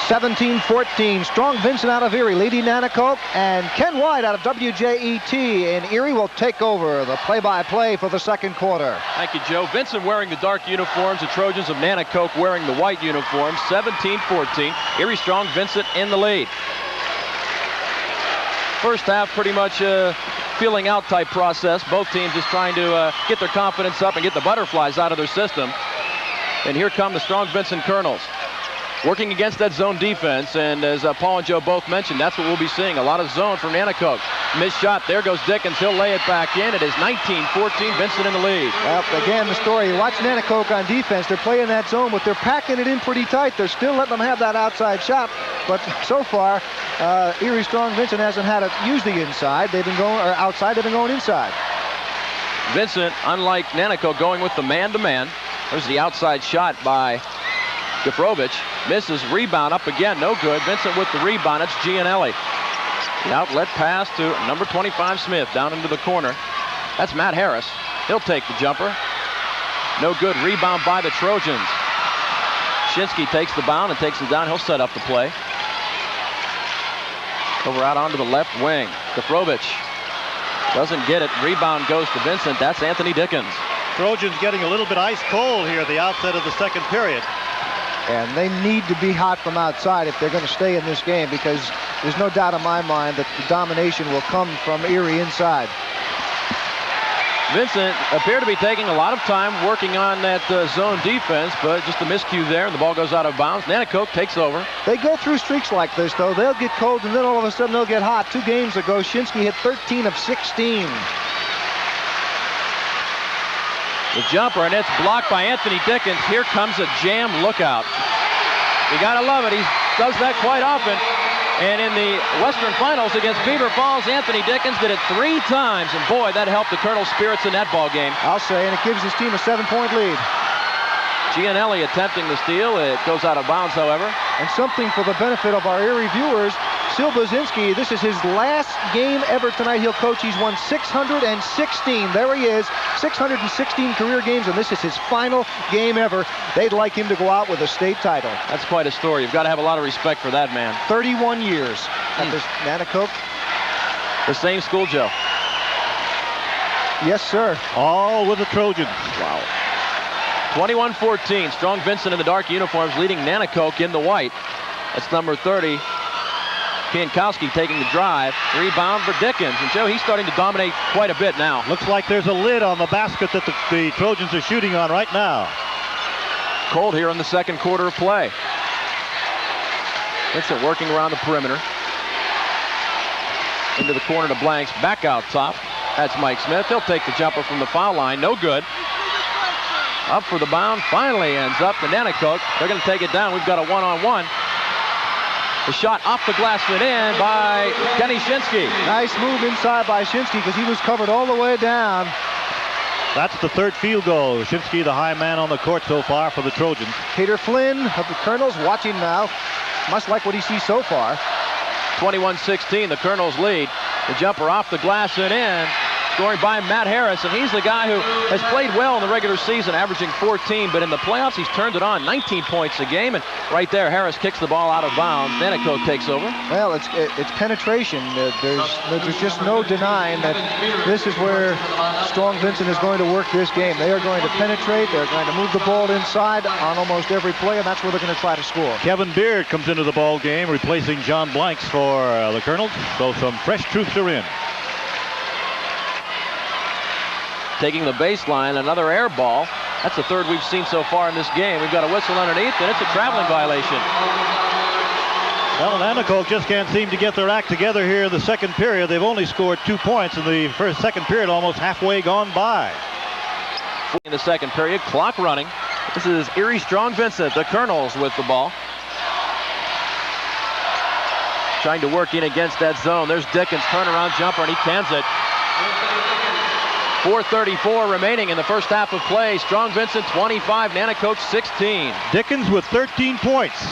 17-14. Strong Vincent out of Erie leading Nanticoke, and Ken White out of WJET in Erie will take over the play-by-play for the second quarter. Thank you, Joe. Vincent wearing the dark uniforms, the Trojans of Nanticoke wearing the white uniforms. 17-14. Erie Strong Vincent in the lead. First half pretty much feeling out type process. Both teams just trying to get their confidence up and get the butterflies out of their system. And here come the Strong Vincent Colonels, working against that zone defense, and as Paul and Joe both mentioned, that's what we'll be seeing. A lot of zone from Nanticoke. Missed shot. There goes Dickens. He'll lay it back in. It is 19-14. Vincent in the lead. Well, again, the story. You watch Nanticoke on defense. They're playing that zone, but they're packing it in pretty tight. They're still letting them have that outside shot. But so far, Erie Strong Vincent hasn't had to use the inside. They've been going, or outside, they've been going inside. Vincent, unlike Nanticoke, going with the man-to-man. There's the outside shot by Gafrovich. Misses. Rebound up again. No good. Vincent with the rebound. It's Gianelli. The outlet pass to number 25 Smith down into the corner. That's Matt Harris. He'll take the jumper. No good. Rebound by the Trojans. Shinsky takes the bound and takes it down. He'll set up the play. Over out onto the left wing. Gafrovich doesn't get it. Rebound goes to Vincent. That's Anthony Dickens. Trojans getting a little bit ice cold here at the outset of the second period. And they need to be hot from outside if they're going to stay in this game, because there's no doubt in my mind that the domination will come from Erie inside. Vincent appeared to be taking a lot of time working on that zone defense, but just a miscue there, and the ball goes out of bounds. Nanticoke takes over. They go through streaks like this, though. They'll get cold, and then all of a sudden they'll get hot. 2 games ago, Shinsky hit 13 of 16. The jumper, and it's blocked by Anthony Dickens. Here comes a jam lookout. You gotta love it. He does that quite often. And in the Western Finals against Beaver Falls, Anthony Dickens did it 3 times. And boy, that helped the Colonel's spirits in that ball game. I'll say, and it gives his team a 7-point lead. Gianelli attempting the steal. It goes out of bounds, however. And something for the benefit of our Erie viewers, Silbazinski, this is his last game ever tonight. He'll coach. He's won 616. There he is, 616 career games, and this is his final game ever. They'd like him to go out with a state title. That's quite a story. You've got to have a lot of respect for that man. 31 years at this Nanticoke. The same school, Joe. Yes, sir. All with the Trojans. Wow. 21-14. Strong Vincent in the dark uniforms leading Nanticoke in the white. That's number 30. Piankowski taking the drive. Rebound for Dickens. And Joe, he's starting to dominate quite a bit now. Looks like there's a lid on the basket that the Trojans are shooting on right now. Cold here in the second quarter of play. Vincent working around the perimeter. Into the corner to Blanks. Back out top. That's Mike Smith. He'll take the jumper from the foul line. No good. Up for the bound. Finally ends up to Nanticoke. They're going to take it down. We've got a one-on-one. The shot off the glass went in by Kenny Shinsky. Nice move inside by Shinsky because he was covered all the way down. That's the 3rd field goal. Shinsky, the high man on the court so far for the Trojans. Peter Flynn of the Colonels watching now. Must like what he sees so far. 21-16, the Colonels lead. The jumper off the glass and in. Scoring by Matt Harris, and he's the guy who has played well in the regular season, averaging 14, but in the playoffs he's turned it on. 19 points a game, and right there Harris kicks the ball out of bounds. Nanticoke takes over. Well, it's penetration. There's just no denying that this is where Strong Vincent is going to work this game. They are going to penetrate. They're going to move the ball inside on almost every play, and that's where they're going to try to score. Kevin Beard comes into the ball game, replacing John Blanks for the Colonels. So some fresh troops are in. Taking the baseline, another air ball. That's the 3rd we've seen so far in this game. We've got a whistle underneath, and it's a traveling violation. Well, Nanticoke just can't seem to get their act together here in the second period. They've only scored 2 points in the second period, almost halfway gone by. In the second period, clock running. This is Erie Strong Vincent, the Colonels with the ball. Trying to work in against that zone. There's Dickens, turnaround jumper, and he cans it. 4:34 remaining in the first half of play. Strong Vincent 25, Nanticoke 16. Dickens with 13 points.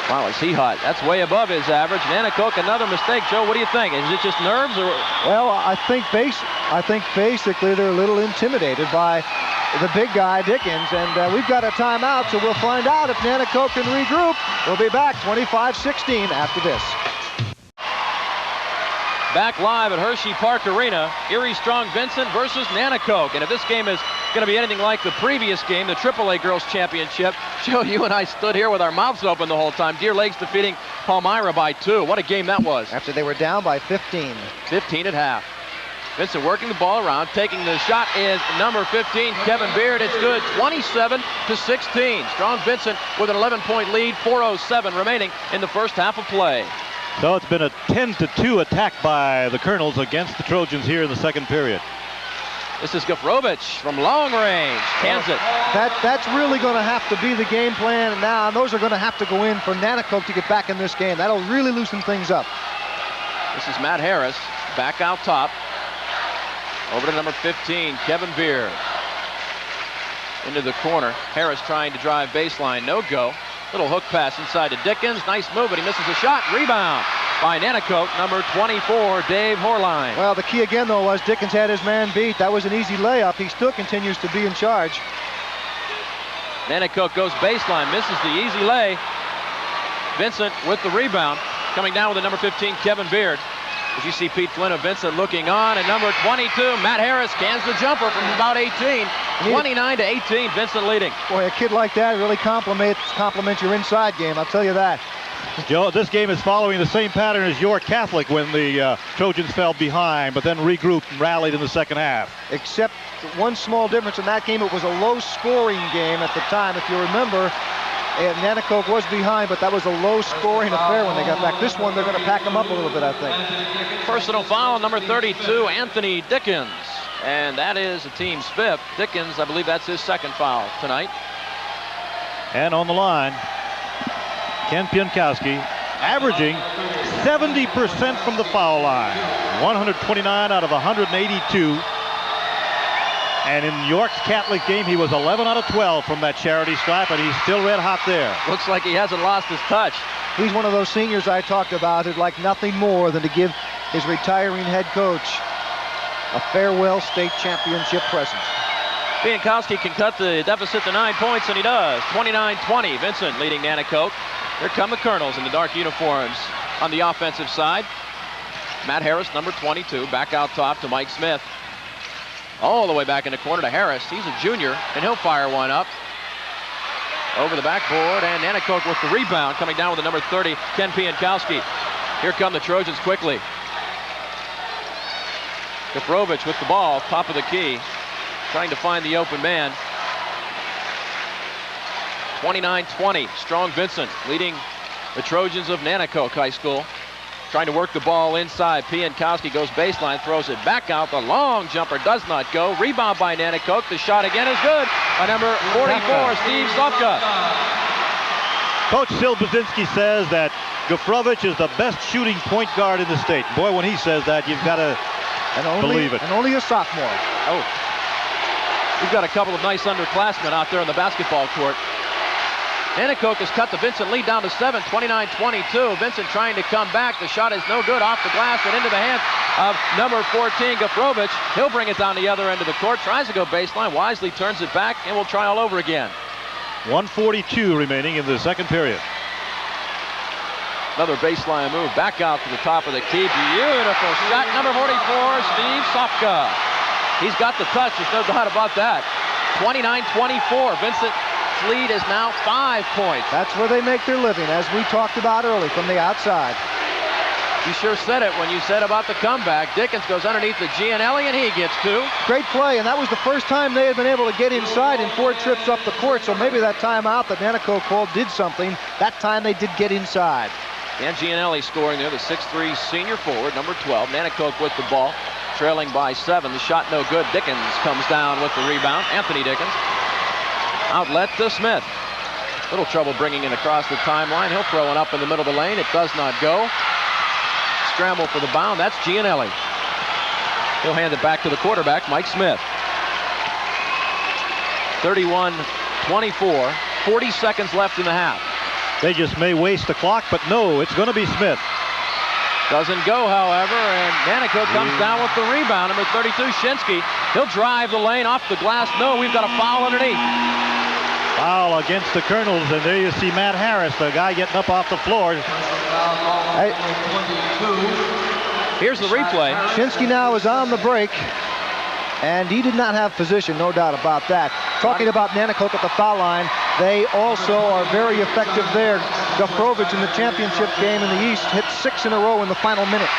Wow, is he hot? That's way above his average. Nanticoke, another mistake. Joe, what do you think? Is it just nerves, or? Well, I think basically they're a little intimidated by the big guy, Dickens. And we've got a timeout, so we'll find out if Nanticoke can regroup. We'll be back 25-16 after this. Back live at Hershey Park Arena, Erie Strong Vincent versus Nanticoke. And if this game is going to be anything like the previous game, the AAA Girls Championship, Joe, you and I stood here with our mouths open the whole time. Deer Lakes defeating Palmyra by 2. What a game that was. After they were down by 15. 15 at half. Vincent working the ball around, taking the shot is number 15, Kevin Beard. It's good, 27-16. Strong Vincent with an 11-point lead, 4:07 remaining in the first half of play. So it's been a 10-2 attack by the Colonels against the Trojans here in the second period. This is Gafrovich from long range. Cans it. That's really going to have to be the game plan now, and those are going to have to go in for Nanticoke to get back in this game. That'll really loosen things up. This is Matt Harris, back out top. Over to number 15, Kevin Beard. Into the corner. Harris trying to drive baseline. No go. Little hook pass inside to Dickens. Nice move, but he misses the shot. Rebound by Nanticoke, number 24, Dave Horline. Well, the key again, though, was Dickens had his man beat. That was an easy layup. He still continues to be in charge. Nanticoke goes baseline, misses the easy lay. Vincent with the rebound. Coming down with the number 15, Kevin Beard. As you see Pete Flynn of Vincent looking on, and number 22, Matt Harris, cans the jumper from about 18. 29-18, Vincent leading. Boy, a kid like that really complements your inside game, I'll tell you that. Joe, this game is following the same pattern as York Catholic when the Trojans fell behind, but then regrouped and rallied in the second half. Except one small difference in that game, it was a low-scoring game at the time. If you remember, Nanticoke was behind, but that was a low-scoring affair when they got back. This one, they're going to pack them up a little bit, I think. Personal foul, number 32, Anthony Dickens. And that is the team's fifth. Dickens, I believe that's his second foul tonight. And on the line, Ken Pienkowski, averaging 70% from the foul line. 129 out of 182. And in York's Catholic game, he was 11 out of 12 from that charity stripe, and he's still red hot there. Looks like he hasn't lost his touch. He's one of those seniors I talked about who'd like nothing more than to give his retiring head coach a farewell state championship present. Pienkowski can cut the deficit to 9 points, and he does. 29-20, Vincent leading Nanticoke. Here come the Colonels in the dark uniforms on the offensive side. Matt Harris, number 22, back out top to Mike Smith. All the way back in the corner to Harris. He's a junior, and he'll fire one up. Over the backboard, and Nanticoke with the rebound, coming down with the number 30, Ken Pienkowski. Here come the Trojans quickly. Gafrovich with the ball, top of the key, trying to find the open man. 29-20, Strong Vincent leading the Trojans of Nanticoke High School. Trying to work the ball inside. Pienkowski goes baseline, throws it back out. The long jumper does not go. Rebound by Nanticoke. The shot again is good by number 44, Steve Sopka. Coach Silbazinski says that Gafrovich is the best shooting point guard in the state. Boy, when he says that, you've got to believe it. And only a sophomore. Oh, we've got a couple of nice underclassmen out there on the basketball court. Nanticoke has cut the Vincent lead down to 7, 29-22. Vincent trying to come back. The shot is no good, off the glass and into the hands of number 14, Gafrovich. He'll bring it down the other end of the court, tries to go baseline, wisely turns it back, and will try all over again. 1:42 remaining in the second period. Another baseline move, back out to the top of the key. Beautiful shot, number 44, Steve Sopka. He's got the touch, there's no doubt about that. 29-24, Vincent lead is now 5 points. That's where they make their living, as we talked about early, from the outside. You sure said it when you said about the comeback. Dickens goes underneath the Gianelli, and he gets 2. Great play, and that was the first time they had been able to get inside in 4 trips up the court, so maybe that timeout that Nanticoke called did something. That time they did get inside. Dan Gianelli scoring there, the 6'3 senior forward, number 12. Nanticoke with the ball, trailing by 7. The shot no good. Dickens comes down with the rebound. Anthony Dickens. Outlet to Smith. Little trouble bringing it across the timeline. He'll throw it up in the middle of the lane. It does not go. Scramble for the bound. That's Gianelli. He'll hand it back to the quarterback, Mike Smith. 31-24. 40 seconds left in the half. They just may waste the clock, but no, it's going to be Smith. Doesn't go, however, and Nanticoke comes down with the rebound. Number 32, Shinsky. He'll drive the lane off the glass. No, we've got a foul underneath. Foul against the Colonels, and there you see Matt Harris, the guy getting up off the floor. Here's the replay. Shinsky now is on the break, and he did not have position, no doubt about that. Talking about Nanticoke at the foul line, they also are very effective there. Gafrovich in the championship game in the East hit 6 in a row in the final minute.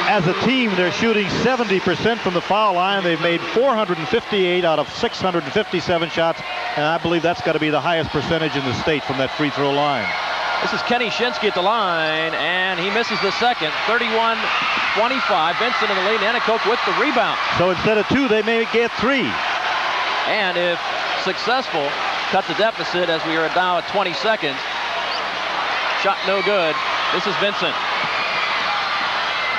As a team, they're shooting 70% from the foul line. They've made 458 out of 657 shots, and I believe that's got to be the highest percentage in the state from that free throw line. This is Kenny Shinsky at the line, and he misses the second. 31-25. Vincent in the lead. Nanticoke with the rebound. So instead of 2, they may get 3. And if successful, cut the deficit as we are now at 20 seconds. Shot no good. This is Vincent.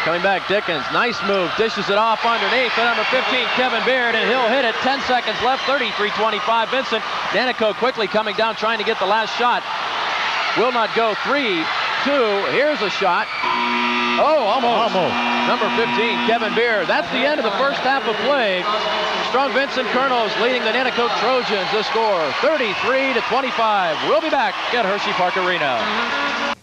Coming back, Dickens. Nice move. Dishes it off underneath. The number 15, Kevin Beard, and he'll hit it. 10 seconds left. 33-25. Vincent. Nanticoke quickly coming down, trying to get the last shot. Will not go. 3, 2. Here's a shot. Oh, almost. Number 15, Kevin Beard. That's the end of the first half of play. Strong Vincent Colonels leading the Nanticoke Trojans. The score 33-25. We'll be back at Hershey Park Arena.